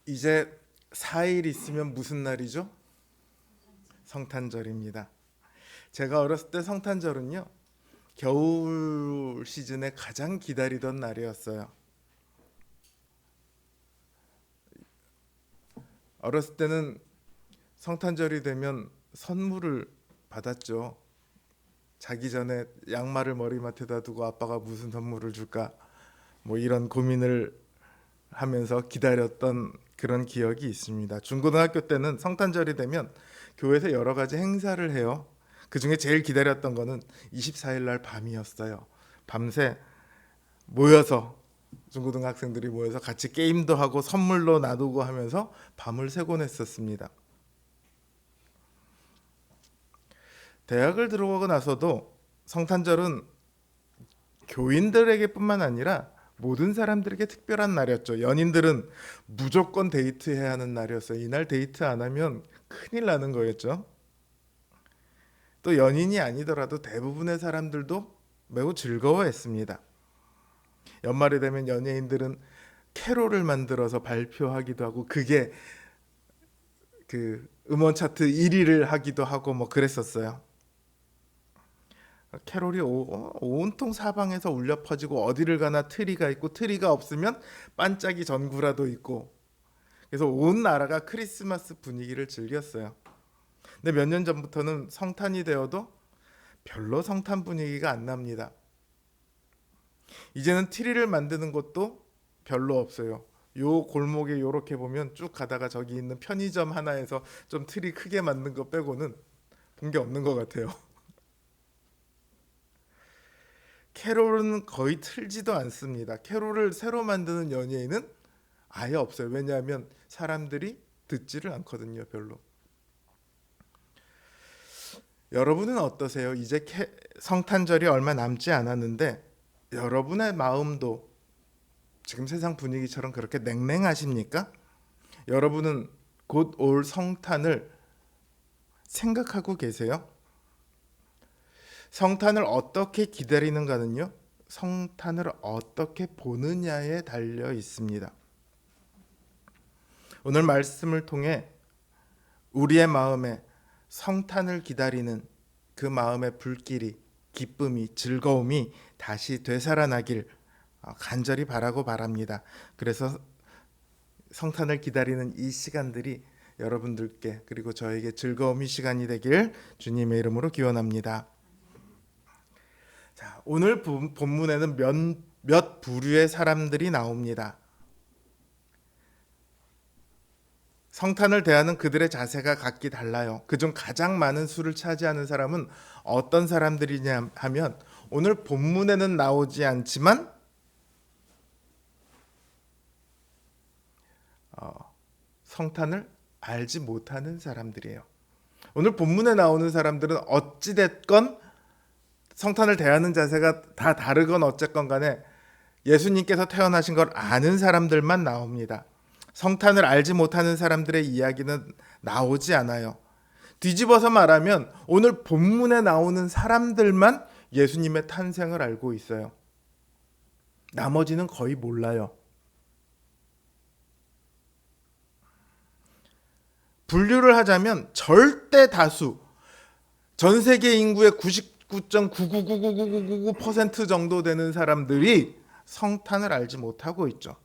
이제 4일 있으면 무슨 날이죠? 성탄절입니다. 제가 어렸을 때 성탄절은요, 겨울 시즌에 가장 기다리던 날이었어요. 어렸을 때는 성탄절이 되면 선물을 받았죠. 자기 전에 양말을 머리맡에다 두고 아빠가 무슨 선물을 줄까? 뭐 이런 고민을 하면서 기다렸던 그런 기억이 있습니다. 중고등학교 때는 성탄절이 되면 교회에서 여러 가지 행사를 해요. 그 중에 제일 기다렸던 거는 24일 날 밤이었어요. 밤새 모여서 중고등학생들이 모여서 같이 게임도 하고 선물로 나누고 하면서 밤을 새곤 했었습니다. 대학을 들어가고 나서도 성탄절은 교인들에게뿐만 아니라 모든 사람들에게 특별한 날이었죠. 연인들은 무조건 데이트해야 하는 날이었어요. 이날 데이트 안 하면 큰일 나는 거였죠. 또 연인이 아니더라도 대부분의 사람들도 매우 즐거워했습니다. 연말이 되면 연예인들은 캐롤을 만들어서 발표하기도 하고 그게 그 음원 차트 1위를 하기도 하고 뭐 그랬었어요. 캐롤이 온통 사방에서 울려 퍼지고 어디를 가나 트리가 있고 트리가 없으면 반짝이 전구라도 있고 그래서 온 나라가 크리스마스 분위기를 즐겼어요. 근데 몇 년 전부터는 성탄이 되어도 별로 성탄 분위기가 안 납니다. 이제는 트리를 만드는 곳도 별로 없어요. 요 골목에 요렇게 보면 쭉 가다가 저기 있는 편의점 하나에서 좀 트리 크게 만든 거 빼고는 본 게 없는 것 같아요. 캐롤은 거의 틀지도 않습니다. 캐롤을 새로 만드는 연예인은 아예 없어요. 왜냐하면 사람들이 듣지를 않거든요, 별로. 여러분은 어떠세요? 이제 성탄절이 얼마 남지 않았는데 여러분의 마음도 지금 세상 분위기처럼 그렇게 냉랭하십니까? 여러분은 곧 올 성탄을 생각하고 계세요? 성탄을 어떻게 기다리는가는요, 성탄을 어떻게 보느냐에 달려 있습니다. 오늘 말씀을 통해 우리의 마음에 성탄을 기다리는 그 마음의 불길이, 기쁨이, 즐거움이 다시 되살아나길 간절히 바라고 바랍니다. 그래서 성탄을 기다리는 이 시간들이 여러분들께 그리고 저에게 즐거움의 시간이 되길 주님의 이름으로 기원합니다. 자, 오늘 본문에는 몇 부류의 사람들이 나옵니다. 성탄을 대하는 그들의 자세가 각기 달라요. 그중 가장 많은 수를 차지하는 사람은 어떤 사람들이냐 하면 오늘 본문에는 나오지 않지만 성탄을 알지 못하는 사람들이에요. 오늘 본문에 나오는 사람들은 어찌됐건 성탄을 대하는 자세가 다 다르건 어쨌건 간에 예수님께서 태어나신 걸 아는 사람들만 나옵니다. 성탄을 알지 못하는 사람들의 이야기는 나오지 않아요. 뒤집어서 말하면 오늘 본문에 나오는 사람들만 예수님의 탄생을 알고 있어요. 나머지는 거의 몰라요. 분류를 하자면 절대 다수, 전 세계 인구의 99.9999999% 정도 되는 사람들이 성탄을 알지 못하고 있죠.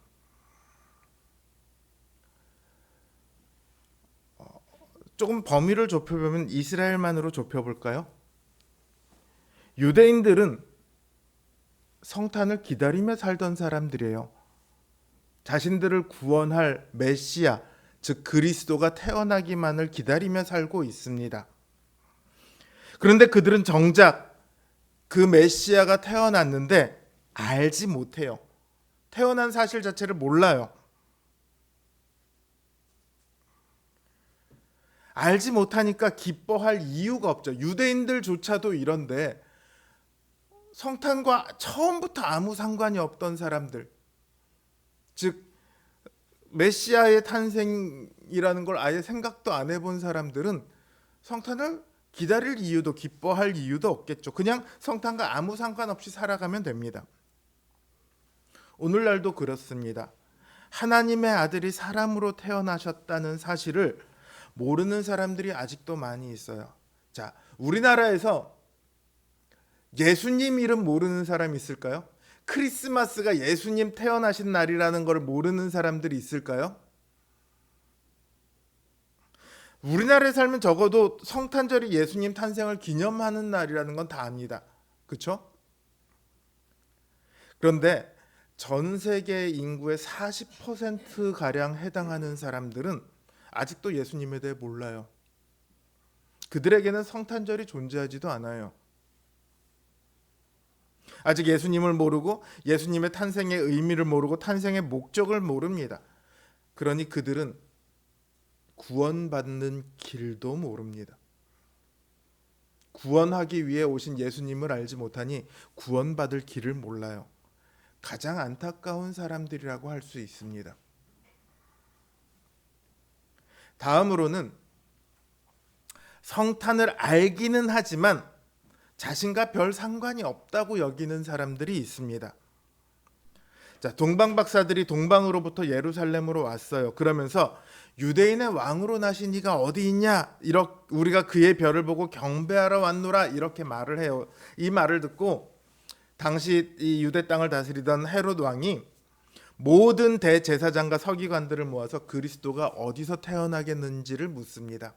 조금 범위를 좁혀보면 이스라엘만으로 좁혀볼까요? 유대인들은 성탄을 기다리며 살던 사람들이에요. 자신들을 구원할 메시아, 즉 그리스도가 태어나기만을 기다리며 살고 있습니다. 그런데 그들은 정작 그 메시아가 태어났는데 알지 못해요. 태어난 사실 자체를 몰라요. 알지 못하니까 기뻐할 이유가 없죠. 유대인들조차도 이런데 성탄과 처음부터 아무 상관이 없던 사람들, 즉 메시아의 탄생이라는 걸 아예 생각도 안 해본 사람들은 성탄을 기다릴 이유도 기뻐할 이유도 없겠죠. 그냥 성탄과 아무 상관없이 살아가면 됩니다. 오늘날도 그렇습니다. 하나님의 아들이 사람으로 태어나셨다는 사실을 모르는 사람들이 아직도 많이 있어요. 자, 우리나라에서 예수님 이름 모르는 사람 있을까요? 크리스마스가 예수님 태어나신 날이라는 걸 모르는 사람들이 있을까요? 우리나라에 살면 적어도 성탄절이 예수님 탄생을 기념하는 날이라는 건 다 압니다. 그렇죠? 그런데 전 세계 인구의 40%가량 해당하는 사람들은 아직도 예수님에 대해 몰라요. 그들에게는 성탄절이 존재하지도 않아요. 아직 예수님을 모르고 예수님의 탄생의 의미를 모르고 탄생의 목적을 모릅니다. 그러니 그들은 구원받는 길도 모릅니다. 구원하기 위해 오신 예수님을 알지 못하니 구원받을 길을 몰라요. 가장 안타까운 사람들이라고 할 수 있습니다. 다음으로는 성탄을 알기는 하지만 자신과 별 상관이 없다고 여기는 사람들이 있습니다. 자, 동방 박사들이 동방으로부터 예루살렘으로 왔어요. 그러면서 유대인의 왕으로 나신 이가 어디 있냐? 우리가 그의 별을 보고 경배하러 왔노라 이렇게 말을 해요. 이 말을 듣고 당시 이 유대 땅을 다스리던 헤롯 왕이 모든 대제사장과 서기관들을 모아서 그리스도가 어디서 태어나겠는지를 묻습니다.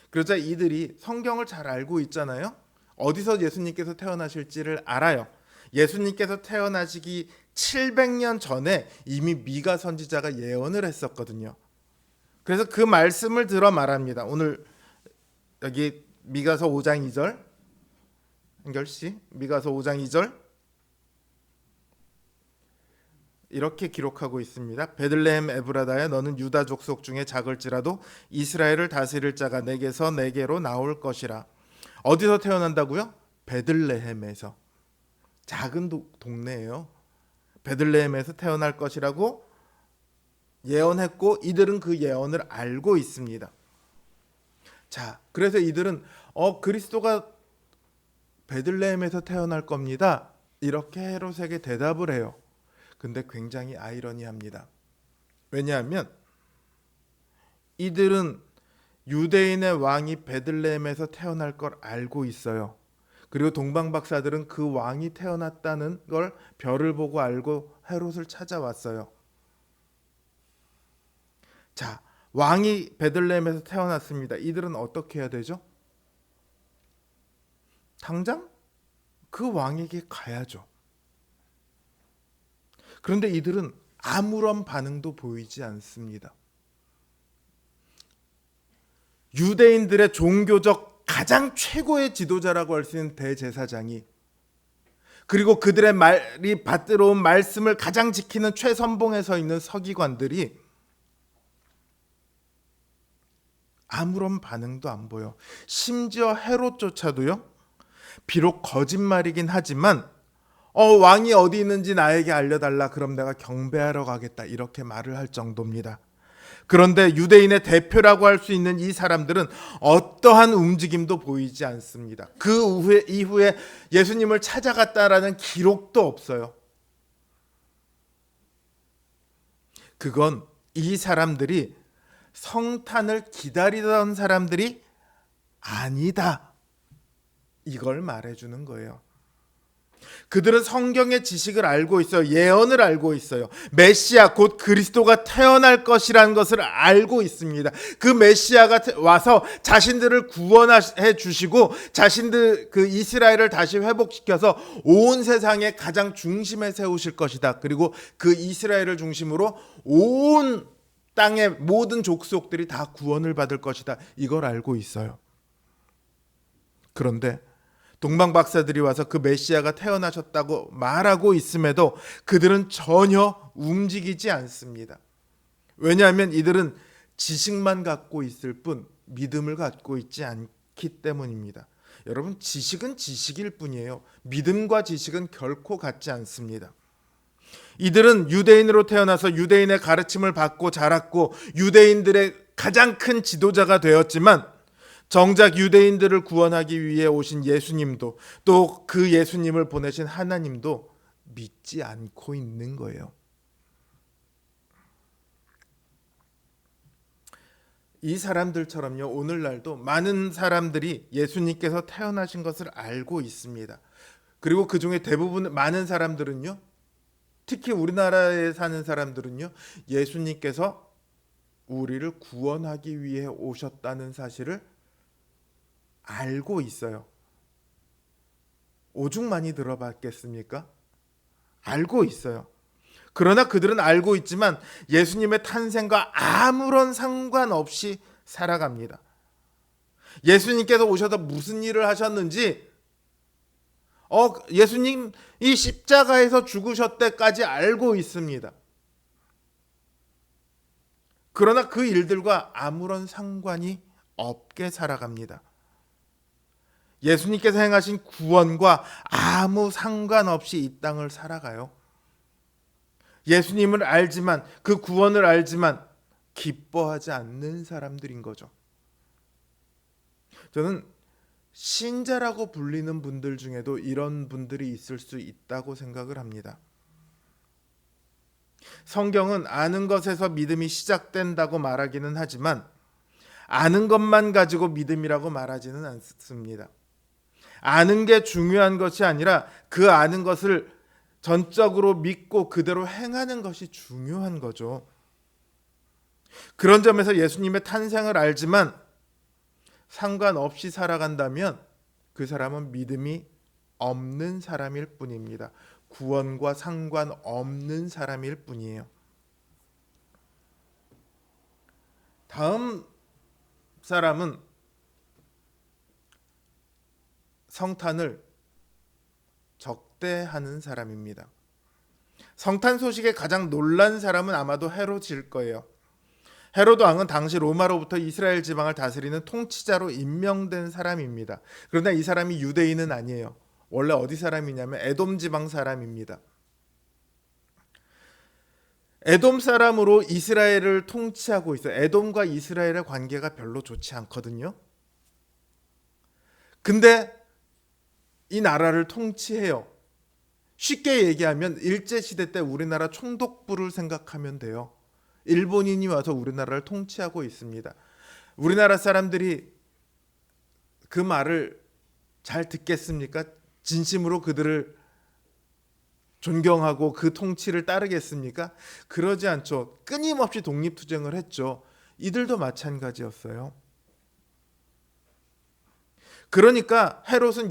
그러자 이들이 성경을 잘 알고 있잖아요. 어디서 예수님께서 태어나실지를 알아요. 예수님께서 태어나시기 700년 전에 이미 미가 선지자가 예언을 했었거든요. 그래서 그 말씀을 들어 말합니다. 오늘 여기 미가서 5장 2절 한결씨 미가서 5장 2절 이렇게 기록하고 있습니다. 베들레헴 에브라다야 너는 유다 족속 중에 작을지라도 이스라엘을 다스릴 자가 내게서 내게로 나올 것이라. 어디서 태어난다고요? 베들레헴에서. 작은 동네예요. 베들레헴에서 태어날 것이라고 예언했고 이들은 그 예언을 알고 있습니다. 자, 그래서 이들은 그리스도가 베들레헴에서 태어날 겁니다. 이렇게 헤롯에게 대답을 해요. 근데 굉장히 아이러니합니다. 왜냐하면 이들은 유대인의 왕이 베들레헴에서 태어날 걸 알고 있어요. 그리고 동방 박사들은 그 왕이 태어났다는 걸 별을 보고 알고 헤롯을 찾아왔어요. 자, 왕이 베들레헴에서 태어났습니다. 이들은 어떻게 해야 되죠? 당장 그 왕에게 가야죠. 그런데 이들은 아무런 반응도 보이지 않습니다. 유대인들의 종교적 가장 최고의 지도자라고 할 수 있는 대제사장이 그리고 그들의 말이 받들어 온 말씀을 가장 지키는 최선봉에 서 있는 서기관들이 아무런 반응도 안 보여. 심지어 헤롯조차도요. 비록 거짓말이긴 하지만 왕이 어디 있는지 나에게 알려달라. 그럼 내가 경배하러 가겠다. 이렇게 말을 할 정도입니다. 그런데 유대인의 대표라고 할 수 있는 이 사람들은 어떠한 움직임도 보이지 않습니다. 그 이후에 예수님을 찾아갔다라는 기록도 없어요. 그건 이 사람들이 성탄을 기다리던 사람들이 아니다. 이걸 말해주는 거예요. 그들은 성경의 지식을 알고 있어요. 예언을 알고 있어요. 메시아 곧 그리스도가 태어날 것이라는 것을 알고 있습니다. 그 메시아가 와서 자신들을 구원해 주시고 자신들 그 이스라엘을 다시 회복시켜서 온 세상의 가장 중심에 세우실 것이다. 그리고 그 이스라엘을 중심으로 온 땅의 모든 족속들이 다 구원을 받을 것이다. 이걸 알고 있어요. 그런데 동방 박사들이 와서 그 메시아가 태어나셨다고 말하고 있음에도 그들은 전혀 움직이지 않습니다. 왜냐하면 이들은 지식만 갖고 있을 뿐 믿음을 갖고 있지 않기 때문입니다. 여러분, 지식은 지식일 뿐이에요. 믿음과 지식은 결코 같지 않습니다. 이들은 유대인으로 태어나서 유대인의 가르침을 받고 자랐고 유대인들의 가장 큰 지도자가 되었지만 정작 유대인들을 구원하기 위해 오신 예수님도 또 그 예수님을 보내신 하나님도 믿지 않고 있는 거예요. 이 사람들처럼요, 오늘날도 많은 사람들이 예수님께서 태어나신 것을 알고 있습니다. 그리고 그 중에 대부분 많은 사람들은요, 특히 우리나라에 사는 사람들은요, 예수님께서 우리를 구원하기 위해 오셨다는 사실을 알고 있어요. 오죽 많이 들어봤겠습니까? 알고 있어요. 그러나 그들은 알고 있지만 예수님의 탄생과 아무런 상관없이 살아갑니다. 예수님께서 오셔서 무슨 일을 하셨는지, 예수님이 십자가에서 죽으셨 때까지 알고 있습니다. 그러나 그 일들과 아무런 상관이 없게 살아갑니다. 예수님께서 행하신 구원과 아무 상관없이 이 땅을 살아가요. 예수님을 알지만, 그 구원을 알지만 기뻐하지 않는 사람들인 거죠. 저는 신자라고 불리는 분들 중에도 이런 분들이 있을 수 있다고 생각을 합니다. 성경은 아는 것에서 믿음이 시작된다고 말하기는 하지만 아는 것만 가지고 믿음이라고 말하지는 않습니다. 아는 게 중요한 것이 아니라 그 아는 것을 전적으로 믿고 그대로 행하는 것이 중요한 거죠. 그런 점에서 예수님의 탄생을 알지만 상관없이 살아간다면 그 사람은 믿음이 없는 사람일 뿐입니다. 구원과 상관없는 사람일 뿐이에요. 다음 사람은 성탄을 적대하는 사람입니다. 성탄 소식에 가장 놀란 사람은 아마도 헤롯일 거예요. 헤로드 왕은 당시 로마로부터 이스라엘 지방을 다스리는 통치자로 임명된 사람입니다. 그러나 이 사람이 유대인은 아니에요. 원래 어디 사람이냐면 에돔 지방 사람입니다. 에돔 사람으로 이스라엘을 통치하고 있어요. 에돔과 이스라엘의 관계가 별로 좋지 않거든요. 근데 이 나라를 통치해요. 쉽게 얘기하면 일제시대 때 우리나라 총독부를 생각하면 돼요. 일본인이 와서 우리나라를 통치하고 있습니다. 우리나라 사람들이 그 말을 잘 듣겠습니까? 진심으로 그들을 존경하고 그 통치를 따르겠습니까? 그러지 않죠. 끊임없이 독립투쟁을 했죠. 이들도 마찬가지였어요. 그러니까 헤롯은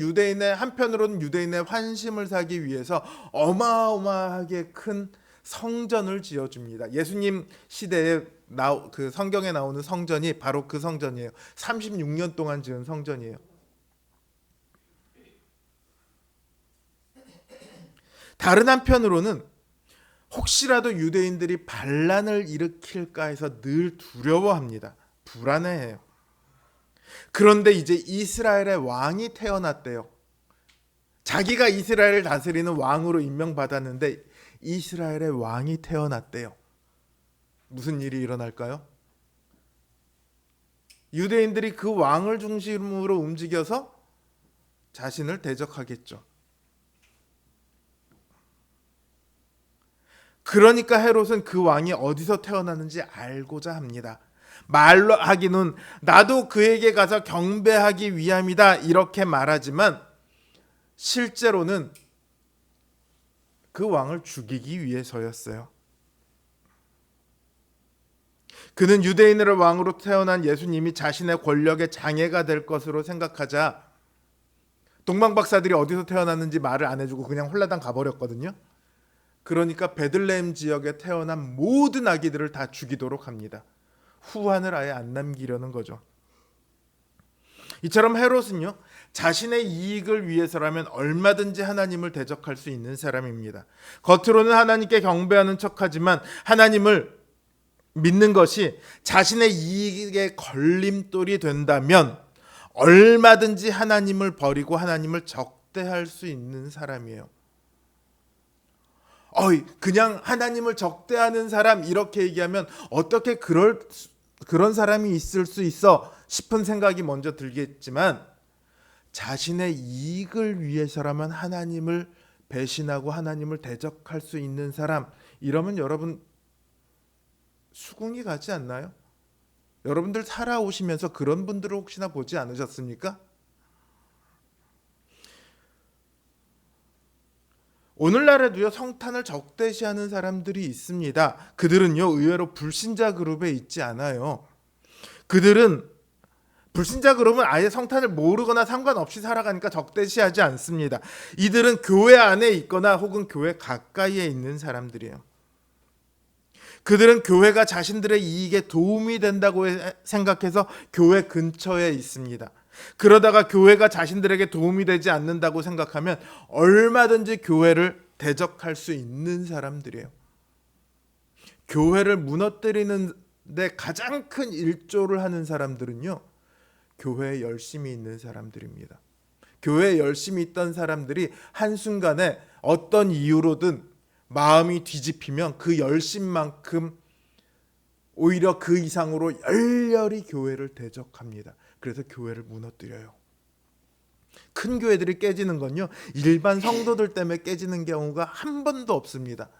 한편으로는 유대인의 환심을 사기 위해서 어마어마하게 큰 성전을 지어줍니다. 예수님 시대에 그 성경에 나오는 성전이 바로 그 성전이에요. 36년 동안 지은 성전이에요. 다른 한편으로는 혹시라도 유대인들이 반란을 일으킬까 해서 늘 두려워합니다. 불안해해요. 그런데 이제 이스라엘의 왕이 태어났대요. 자기가 이스라엘을 다스리는 왕으로 임명받았는데 이스라엘의 왕이 태어났대요. 무슨 일이 일어날까요? 유대인들이 그 왕을 중심으로 움직여서 자신을 대적하겠죠. 그러니까 헤롯은 그 왕이 어디서 태어났는지 알고자 합니다. 말로 하기는 나도 그에게 가서 경배하기 위함이다 이렇게 말하지만 실제로는 그 왕을 죽이기 위해서였어요. 그는 유대인의 왕으로 태어난 예수님이 자신의 권력의 장애가 될 것으로 생각하자 동방박사들이 어디서 태어났는지 말을 안 해주고 그냥 홀라당 가버렸거든요. 그러니까 베들레헴 지역에 태어난 모든 아기들을 다 죽이도록 합니다. 후환을 아예 안 남기려는 거죠. 이처럼 헤롯은요, 자신의 이익을 위해서라면 얼마든지 하나님을 대적할 수 있는 사람입니다. 겉으로는 하나님께 경배하는 척하지만 하나님을 믿는 것이 자신의 이익의 걸림돌이 된다면 얼마든지 하나님을 버리고 하나님을 적대할 수 있는 사람이에요. 그냥 하나님을 적대하는 사람 이렇게 얘기하면 어떻게 그런 사람이 있을 수 있어 싶은 생각이 먼저 들겠지만 자신의 이익을 위해서라면 하나님을 배신하고 하나님을 대적할 수 있는 사람, 이러면 여러분 수긍이 가지 않나요? 여러분들 살아오시면서 그런 분들을 혹시나 보지 않으셨습니까? 오늘날에도요, 성탄을 적대시하는 사람들이 있습니다. 그들은요, 의외로 불신자 그룹에 있지 않아요. 그들은 불신자 그룹은 아예 성탄을 모르거나 상관없이 살아가니까 적대시하지 않습니다. 이들은 교회 안에 있거나 혹은 교회 가까이에 있는 사람들이에요. 그들은 교회가 자신들의 이익에 도움이 된다고 생각해서 교회 근처에 있습니다. 그러다가 교회가 자신들에게 도움이 되지 않는다고 생각하면 얼마든지 교회를 대적할 수 있는 사람들이에요. 교회를 무너뜨리는 데 가장 큰 일조를 하는 사람들은요, 교회에 열심히 있는 사람들입니다. 교회에 열심히 있던 사람들이 한순간에 어떤 이유로든 마음이 뒤집히면 그 열심만큼 오히려 그 이상으로 열렬히 교회를 대적합니다. 그래서 교회를 무너뜨려요. 큰 교회들이 깨지는 건요, 일반 성도들 때문에 깨지는 경우가 한 번도 없습니다.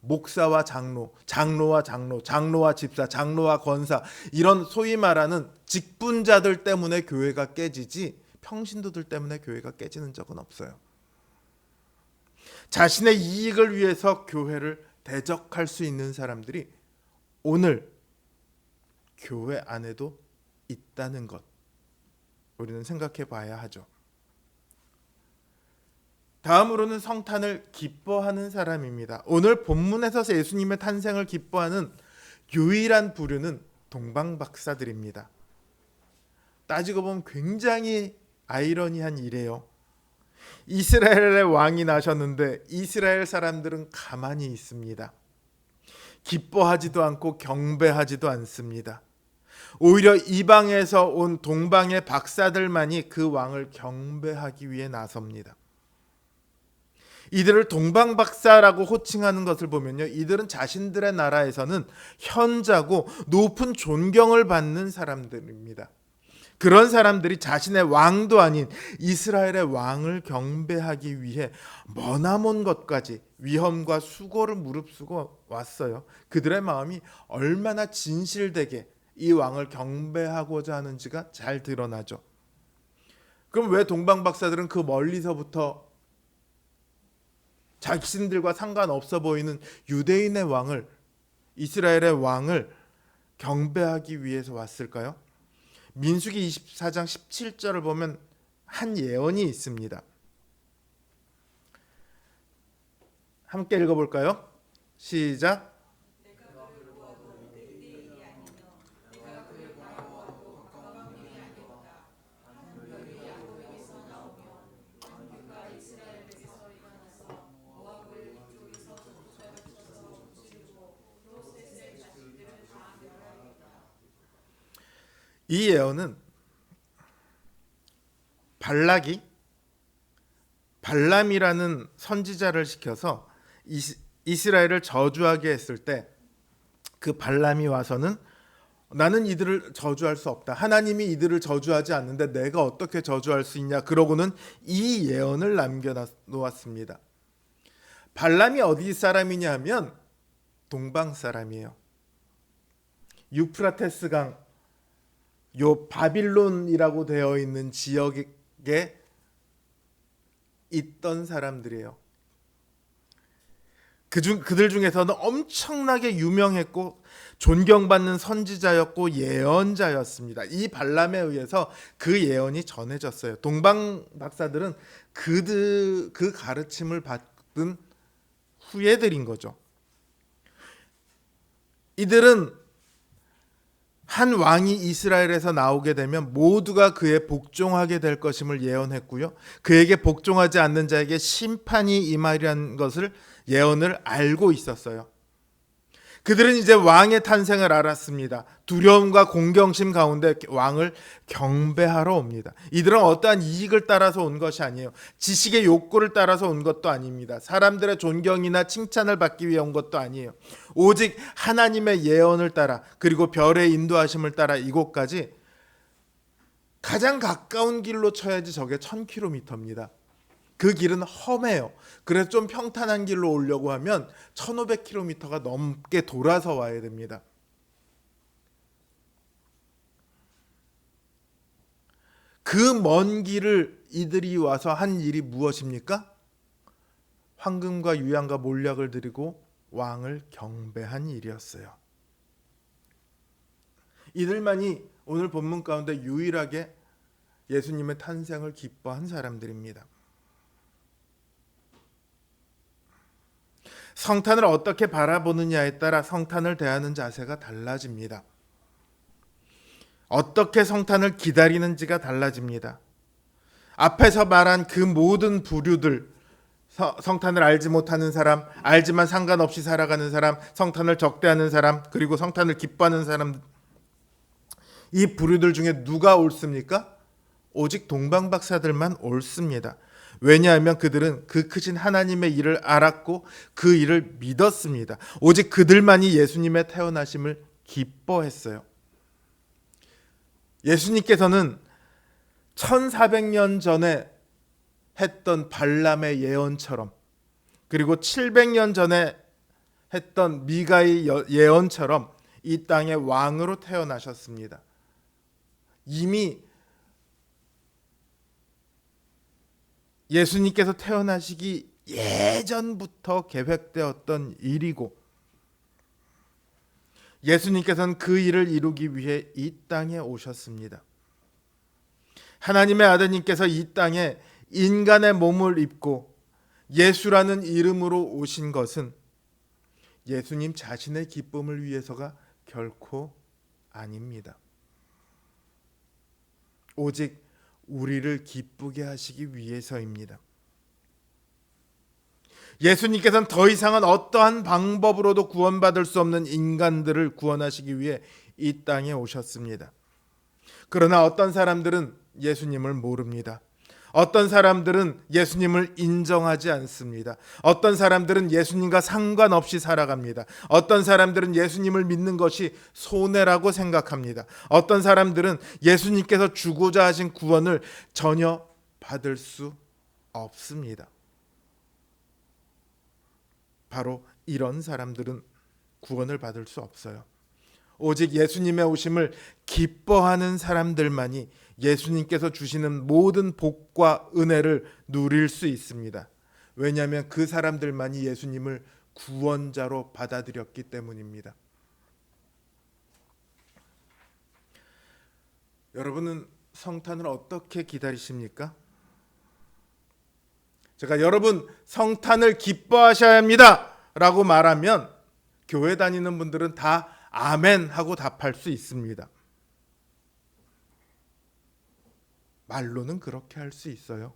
목사와 장로, 장로와 장로, 장로와 집사, 장로와 권사, 이런 소위 말하는 직분자들 때문에 교회가 깨지지 평신도들 때문에 교회가 깨지는 적은 없어요. 자신의 이익을 위해서 교회를 대적할 수 있는 사람들이 오늘 교회 안에도 있다는 것, 우리는 생각해 봐야 하죠. 다음으로는 성탄을 기뻐하는 사람입니다. 오늘 본문에서 예수님의 탄생을 기뻐하는 유일한 부류는 동방박사들입니다. 따지고 보면 굉장히 아이러니한 일이에요. 이스라엘의 왕이 나셨는데 이스라엘 사람들은 가만히 있습니다. 기뻐하지도 않고 경배하지도 않습니다. 오히려 이방에서 온 동방의 박사들만이 그 왕을 경배하기 위해 나섭니다. 이들을 동방박사라고 호칭하는 것을 보면요, 이들은 자신들의 나라에서는 현자고 높은 존경을 받는 사람들입니다. 그런 사람들이 자신의 왕도 아닌 이스라엘의 왕을 경배하기 위해 머나먼 것까지 위험과 수고를 무릅쓰고 왔어요. 그들의 마음이 얼마나 진실되게 이 왕을 경배하고자 하는지가 잘 드러나죠. 그럼 왜 동방박사들은 그 멀리서부터 자신들과 상관없어 보이는 유대인의 왕을, 이스라엘의 왕을 경배하기 위해서 왔을까요? 민수기 24장 17절을 보면 한 예언이 있습니다. 함께 읽어볼까요? 시작. 이 예언은 발락이 발람이라는 선지자를 시켜서 이스라엘을 저주하게 했을 때 그 발람이 와서는 나는 이들을 저주할 수 없다. 하나님이 이들을 저주하지 않는데 내가 어떻게 저주할 수 있냐. 그러고는 이 예언을 남겨놓았습니다. 발람이 어디 사람이냐 하면 동방 사람이에요. 유프라테스 강, 요 바빌론이라고 되어 있는 지역에 있던 사람들이에요. 그들 중에서는 엄청나게 유명했고 존경받는 선지자였고 예언자였습니다. 이 발람에 의해서 그 예언이 전해졌어요. 동방 박사들은 그 가르침을 받은 후예들인 거죠. 이들은 한 왕이 이스라엘에서 나오게 되면 모두가 그에 복종하게 될 것임을 예언했고요. 그에게 복종하지 않는 자에게 심판이 임하리라는 것을 예언을 알고 있었어요. 그들은 이제 왕의 탄생을 알았습니다. 두려움과 공경심 가운데 왕을 경배하러 옵니다. 이들은 어떠한 이익을 따라서 온 것이 아니에요. 지식의 욕구를 따라서 온 것도 아닙니다. 사람들의 존경이나 칭찬을 받기 위해 온 것도 아니에요. 오직 하나님의 예언을 따라, 그리고 별의 인도하심을 따라 이곳까지 가장 가까운 길로 쳐야지 저게 1000km입니다. 그 길은 험해요. 그래서 좀 평탄한 길로 오려고 하면 1500km가 넘게 돌아서 와야 됩니다. 그 먼 길을 이들이 와서 한 일이 무엇입니까? 황금과 유향과 몰약을 드리고 왕을 경배한 일이었어요. 이들만이 오늘 본문 가운데 유일하게 예수님의 탄생을 기뻐한 사람들입니다. 성탄을 어떻게 바라보느냐에 따라 성탄을 대하는 자세가 달라집니다. 어떻게 성탄을 기다리는지가 달라집니다. 앞에서 말한 그 모든 부류들, 성탄을 알지 못하는 사람, 알지만 상관없이 살아가는 사람, 성탄을 적대하는 사람, 그리고 성탄을 기뻐하는 사람, 이 부류들 중에 누가 옳습니까? 오직 동방박사들만 옳습니다. 왜냐하면 그들은 그 크신 하나님의 일을 알았고 그 일을 믿었습니다. 오직 그들만이 예수님의 태어나심을 기뻐했어요. 예수님께서는 1400년 전에 했던 발람의 예언처럼, 그리고 700년 전에 했던 미가의 예언처럼 이 땅의 왕으로 태어나셨습니다. 이미 예수님께서 태어나시기 예전부터 계획되었던 일이고, 예수님께서는 그 일을 이루기 위해 이 땅에 오셨습니다. 하나님의 아드님께서 이 땅에 인간의 몸을 입고 예수라는 이름으로 오신 것은 예수님 자신의 기쁨을 위해서가 결코 아닙니다. 오직 우리를 기쁘게 하시기 위해서입니다. 예수님께서는 더 이상은 어떠한 방법으로도 구원받을 수 없는 인간들을 구원하시기 위해 이 땅에 오셨습니다. 그러나 어떤 사람들은 예수님을 모릅니다. 어떤 사람들은 예수님을 인정하지 않습니다. 어떤 사람들은 예수님과 상관없이 살아갑니다. 어떤 사람들은 예수님을 믿는 것이 손해라고 생각합니다. 어떤 사람들은 예수님께서 주고자 하신 구원을 전혀 받을 수 없습니다. 바로 이런 사람들은 구원을 받을 수 없어요. 오직 예수님의 오심을 기뻐하는 사람들만이 예수님께서 주시는 모든 복과 은혜를 누릴 수 있습니다. 왜냐하면 그 사람들만이 예수님을 구원자로 받아들였기 때문입니다. 여러분은 성탄을 어떻게 기다리십니까? 제가 여러분 성탄을 기뻐하셔야 합니다 라고 말하면 교회 다니는 분들은 다 아멘 하고 답할 수 있습니다. 말로는 그렇게 할 수 있어요.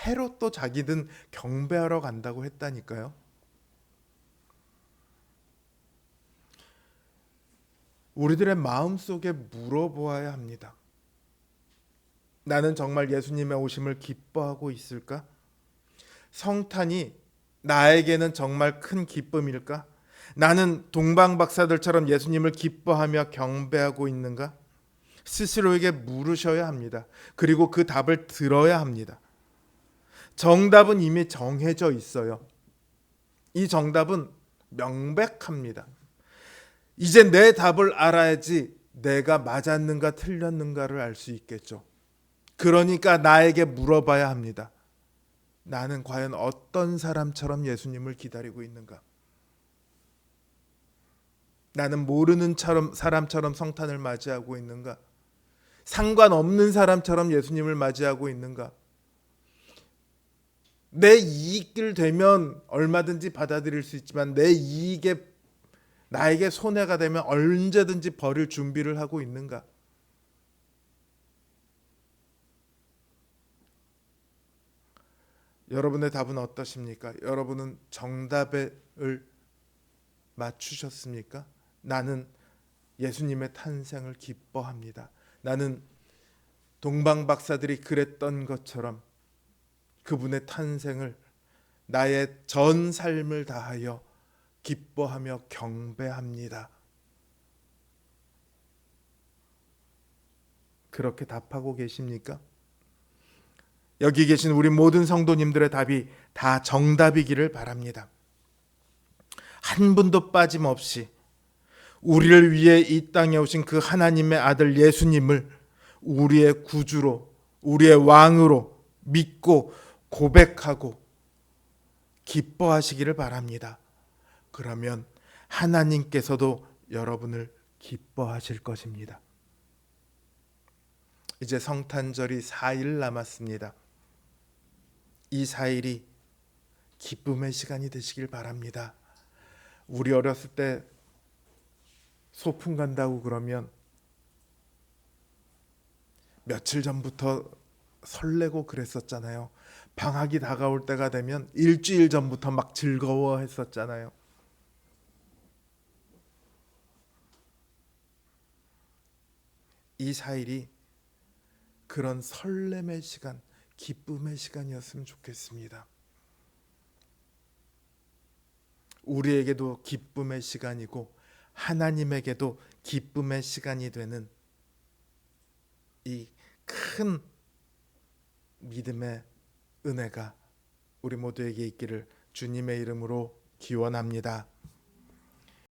헤롯도 자기는 경배하러 간다고 했다니까요. 우리들의 마음속에 물어보아야 합니다. 나는 정말 예수님의 오심을 기뻐하고 있을까? 성탄이 나에게는 정말 큰 기쁨일까? 나는 동방박사들처럼 예수님을 기뻐하며 경배하고 있는가? 스스로에게 물으셔야 합니다. 그리고 그 답을 들어야 합니다. 정답은 이미 정해져 있어요. 이 정답은 명백합니다. 이제 내 답을 알아야지 내가 맞았는가 틀렸는가를 알 수 있겠죠. 그러니까 나에게 물어봐야 합니다. 나는 과연 어떤 사람처럼 예수님을 기다리고 있는가? 나는 모르는 사람처럼 성탄을 맞이하고 있는가? 상관없는 사람처럼 예수님을 맞이하고 있는가? 내 이익을 되면 얼마든지 받아들일 수 있지만 내 이익에 나에게 손해가 되면 언제든지 버릴 준비를 하고 있는가? 여러분의 답은 어떠십니까? 여러분은 정답을 맞추셨습니까? 나는 예수님의 탄생을 기뻐합니다. 나는 동방박사들이 그랬던 것처럼 그분의 탄생을 나의 전 삶을 다하여 기뻐하며 경배합니다. 그렇게 답하고 계십니까? 여기 계신 우리 모든 성도님들의 답이 다 정답이기를 바랍니다. 한 분도 빠짐없이 우리를 위해 이 땅에 오신 그 하나님의 아들 예수님을 우리의 구주로, 우리의 왕으로 믿고 고백하고 기뻐하시기를 바랍니다. 그러면 하나님께서도 여러분을 기뻐하실 것입니다. 이제 성탄절이 4일 남았습니다. 이 4일이 기쁨의 시간이 되시길 바랍니다. 우리 어렸을 때 소풍 간다고 그러면 며칠 전부터 설레고 그랬었잖아요. 방학이 다가올 때가 되면 일주일 전부터 막 즐거워했었잖아요. 이 4일이 그런 설렘의 시간, 기쁨의 시간이었으면 좋겠습니다. 우리에게도 기쁨의 시간이고 하나님에게도 기쁨의 시간이 되는 이 큰 믿음의 은혜가 우리 모두에게 있기를 주님의 이름으로 기원합니다.